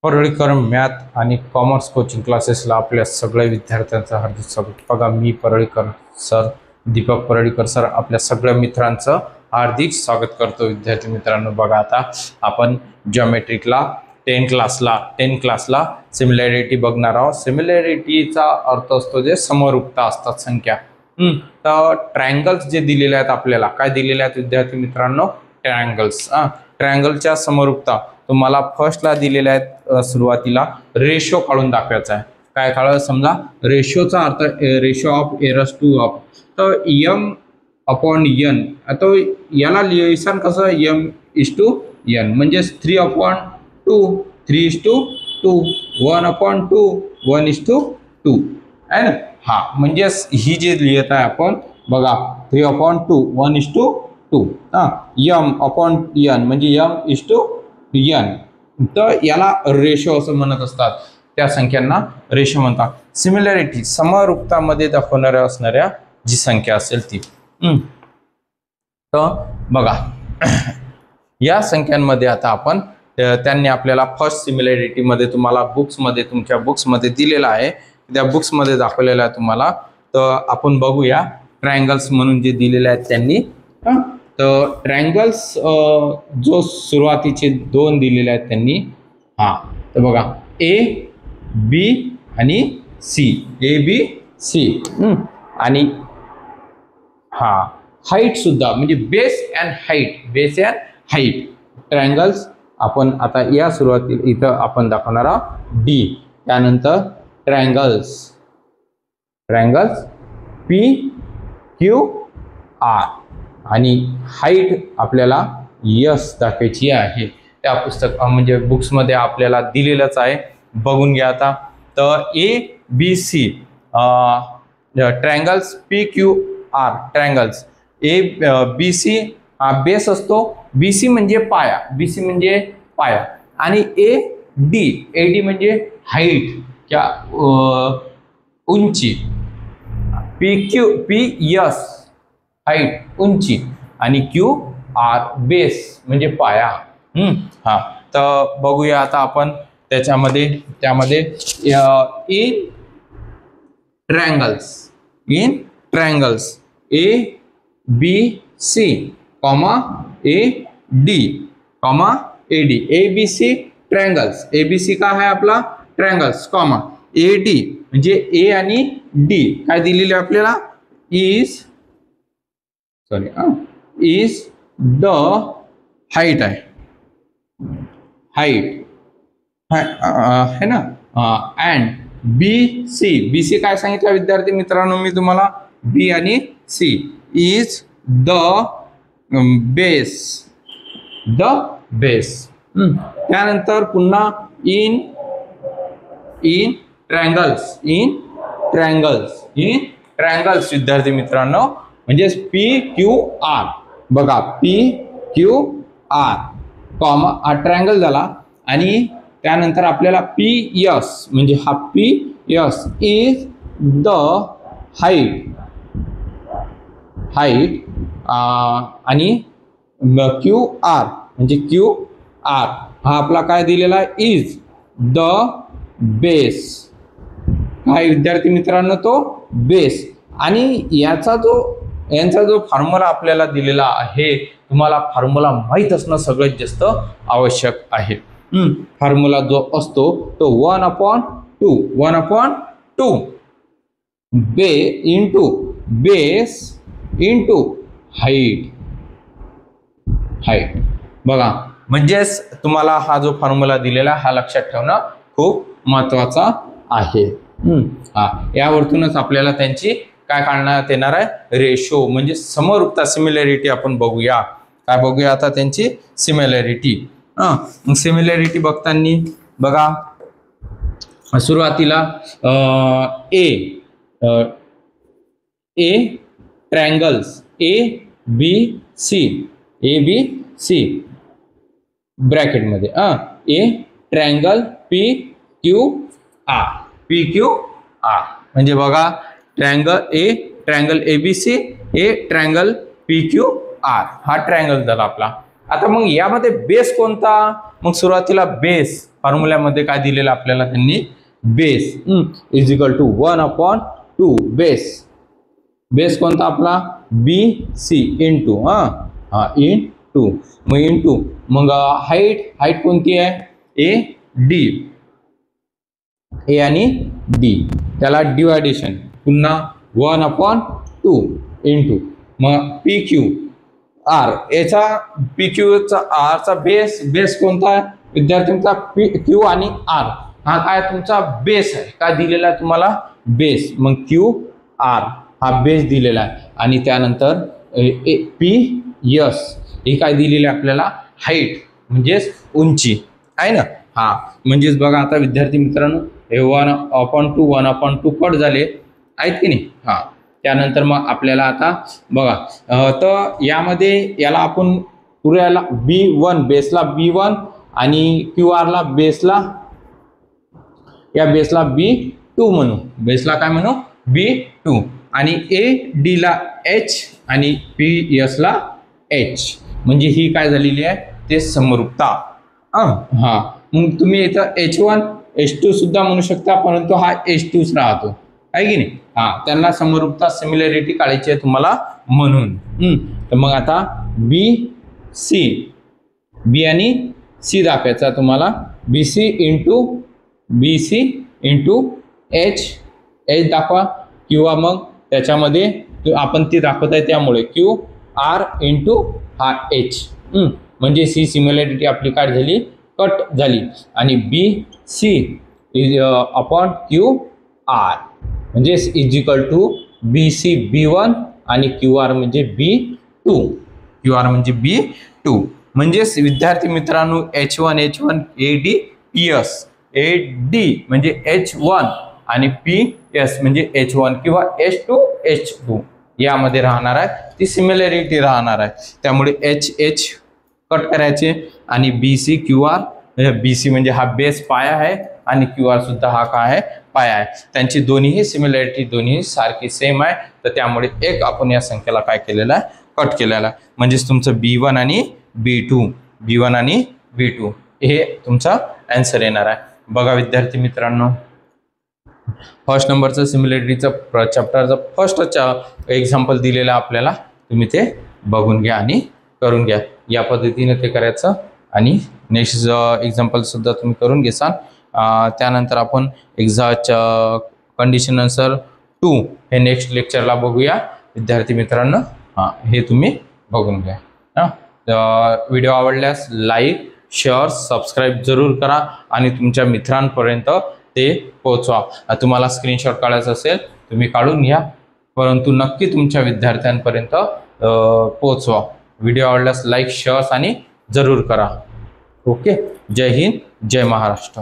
Parlikar math आणि commerce coaching क्लासेसला आपल्या सगळ्या विद्यार्थ्यांचं हार्दिक स्वागत। बघा, मी परळीकर सर, दीपक परळीकर सर आपल्या सगळ्या मित्रांचं हार्दिक स्वागत करतो। विद्यार्थी मित्रांनो, बघा आता आपण जिओमेट्रिकला 10 क्लासला सिमिलॅरिटी बघणार आहोत। सिमिलॅरिटीचा अर्थ असतो जे समरूपता असतात संख्या। तर ट्रायंगल्स जे दिलेले आहेत आपल्याला, काय दिलेले आहेत विद्यार्थी मित्रांनो? ट्रायंगल्स। ट्रायंगलच्या समरूपता तुम्हाला फर्स्टला दिलेल्या आहेत। सुरुवातीला रेशो काढून दाखवायचा आहे। काय काढायचं? समजा रेशोचा अर्थ ratio of errors two of, तर m अपॉन n। आता याला लिहायचं कसं? m/n म्हणजे 3/2, 3:2, 1/2, 1:2 आहे ना। हा म्हणजे ही जे लिहित आहे आपण, बघा 3/2, 1:2, m/n म्हणजे m/n। तर याला रेशो असं म्हणत असतात, त्या संख्यांना रेशो म्हणतात। सिमिलॅरिटी समरूपतामध्ये दाखवणाऱ्या असणाऱ्या जी संख्या असेल ती। तर बघा या संख्यांमध्ये आता आपण त्यांनी आपल्याला फर्स्ट सिमिलॅरिटी मध्ये तुम्हाला बुक्समध्ये, तुमच्या बुक्समध्ये दिलेला आहे, त्या बुक्समध्ये दाखवलेला आहे तुम्हाला। तर आपण बघूया ट्रायंगल्स म्हणून जे दिलेले आहेत त्यांनी। तर ट्रायंगल्स जो सुरुवातीचे दोन दिलेले आहेत त्यांनी, तर बघा AB आणि C, ABC आणि हाईट सुद्धा म्हणजे बेस अँड हाईट ट्रायंगल्स आपण आता या सुरुवातीला इथं आपण दाखवणार आहोत D। त्यानंतर ट्रायंगल्स PQR आणि हाईट आपल्याला S दाखवायची आहे। त्या पुस्तक म्हणजे बुक्समध्ये आपल्याला दिलेलंच आहे, बघून घ्या आता। तर ABC triangles, PQR triangles. ABC हा बेस असतो, BC म्हणजे पाया, आणि AD म्हणजे हाईट किंवा उंची, PS हाईट उंची, आणि QR बेस म्हणजे पाया। तर बघूया आता आपण त्यामध्ये in triangles ABC, AD ABC triangles. ABC का आहे आपला? ट्रायंगल्स, AD म्हणजे A आणि D काय दिलेले आपल्याला? इज द हाईट आहे, है ना। अँड BC काय सांगितलं विद्यार्थी मित्रांनो मी तुम्हाला? B आणि C इज द बेस। त्यानंतर पुन्हा इन ट्रायंगल्स विद्यार्थी मित्रांनो म्हणजे PQR। बघा PQR हा ट्रायंगल झाला, आणि त्यानंतर आपल्याला PS म्हणजे हा PS इज द हाईट आणि QR म्हणजे QR हा आपला काय दिलेला आहे? Is the base. काय विद्यार्थी मित्रांनो? तो बेस। आणि यांचा जो फॉर्म्युला आपल्याला दिलेला आहे, तुम्हाला फॉर्म्युला माहित असणं सगळ्यात जास्त आवश्यक आहे। फॉर्म्युला जो असतो तो 1/2 बेस इंटू हाईट। बघा, म्हणजेच तुम्हाला हा जो फॉर्म्युला दिलेला हा लक्षात ठेवणं खूप महत्वाचा आहे। यावरतूनच आपल्याला त्यांची काय काढण्यात येणार आहे? रेशो म्हणजे समरूपता, सिमिलॅरिटी आपण बघूया। काय बघूया आता? त्यांची सिमिलॅरिटी। सिमिलॅरिटी बघताना बघा, सुरुवातीला ट्रायंगल्स ABC ब्रॅकेट मध्ये, ट्रायंगल PQR म्हणजे बघा ट्रायंगल ABC, ट्रायंगल PQR हा ट्रायंगल झाला आपला। आता मग यामध्ये बेस कोणता? मग सुरुवातीला बेस फॉर्म्युल्यामध्ये काय दिलेलं आपल्याला त्यांनी base is equal to 1/2 base. Base कोणता आपला BC इंटू इंटू मग इंटू मग हाईट कोणती आहे AD A आणि D त्याला डिवायडेशन पुन्हा 1/2 इंटू मग PQR याचा PQचा R चा बेस कोणता आहे विद्यार्थ्यांचा Q आणि R हा काय तुमचा बेस आहे काय दिलेला आहे तुम्हाला बेस मग QR हा बेस दिलेला आहे आणि त्यानंतर PS हे काय दिलेलं आहे आपल्याला हाईट म्हणजेच उंची आहे ना. हा म्हणजेच बघा आता विद्यार्थी मित्रांनो हे 1/2 कट झाले आहेत की नाही. हा त्यानंतर मग आपल्याला आता बघा तर यामध्ये याला आपण पुऱ्याला B1 बेसला B1 आणि QR ला बेसला या बेसला B2 म्हणू बेसला काय म्हणू B2 आणि AD ला H आणि PS ला H म्हणजे ही काय झालेली आहे ते समरूपता. हा मग तुम्ही इथं H1 H2 सुद्धा म्हणू शकता परंतु हा H2च राहतो आहे की नाही. हा त्यांना समरूपता सिमिलॅरिटी काढायची आहे तुम्हाला म्हणून. तर मग आता B आणि C दाखवायचा तुम्हाला BC इंटू H दाखवा किंवा मग त्याच्यामध्ये आपण ती दाखवत आहे त्यामुळे QR इंटू हा H म्हणजे सी सिमिलॅरिटी आपली काय झाली कट झाली आणि BC इज अपॉन QR म्हणजे is equal to BC B1 आणि QR म्हणजे B2 म्हणजेच विद्यार्थी मित्रांनो H1 AD म्हणजे H1 आणि PS म्हणजे H1 किंवा H2 यामध्ये राहणार आहे ती सिमिलॅरिटी राहणार आहे त्यामुळे H कट करायचे आणि BC QR BC म्हणजे हा बेस पाया आहे आणि QR सुद्धा हा काय आहे पाया आहे त्यांची दोन्ही सिमिलॅरिटी दोन्ही सारखी सेम आहे तर त्यामुळे एक आपण या संख्येला काय केलेला आहे कट केलेला आहे म्हणजेच तुमचं B1 आणि B2 हे तुमचा आन्सर येणार आहे. बघा विद्यार्थी मित्रांनो फर्स्ट नंबरचं सिमिलॅरिटीचं चॅप्टरचं फर्स्ट एक्झाम्पल दिलेलं आपल्याला तुम्ही ते बघून घ्या आणि करून घ्या या पद्धतीने ते करायचं आणि नेक्स्ट एक्झाम्पल सुद्धा तुम्ही करून घेसाल. त्यानंतर आपण एक्झामच्या कंडिशन आन्सर 2 हे नेक्स्ट लेक्चरला बघूया विद्यार्थी मित्रांनो. हे तुम्ही बघून घ्या. व्हिडिओ आवडल्यास लाईक शेअर सबस्क्राईब जरूर करा आणि तुमच्या मित्रांपर्यंत ते पोहोचवा. तुम्हाला स्क्रीनशॉट काढायचा असेल तुम्ही काढून घ्या परंतु नक्की तुमच्या विद्यार्थ्यांपर्यंत पोहोचवा. व्हिडिओ आवडल्यास लाईक शेअर आणि जरूर करा. ओके. जय हिंद जय महाराष्ट्र.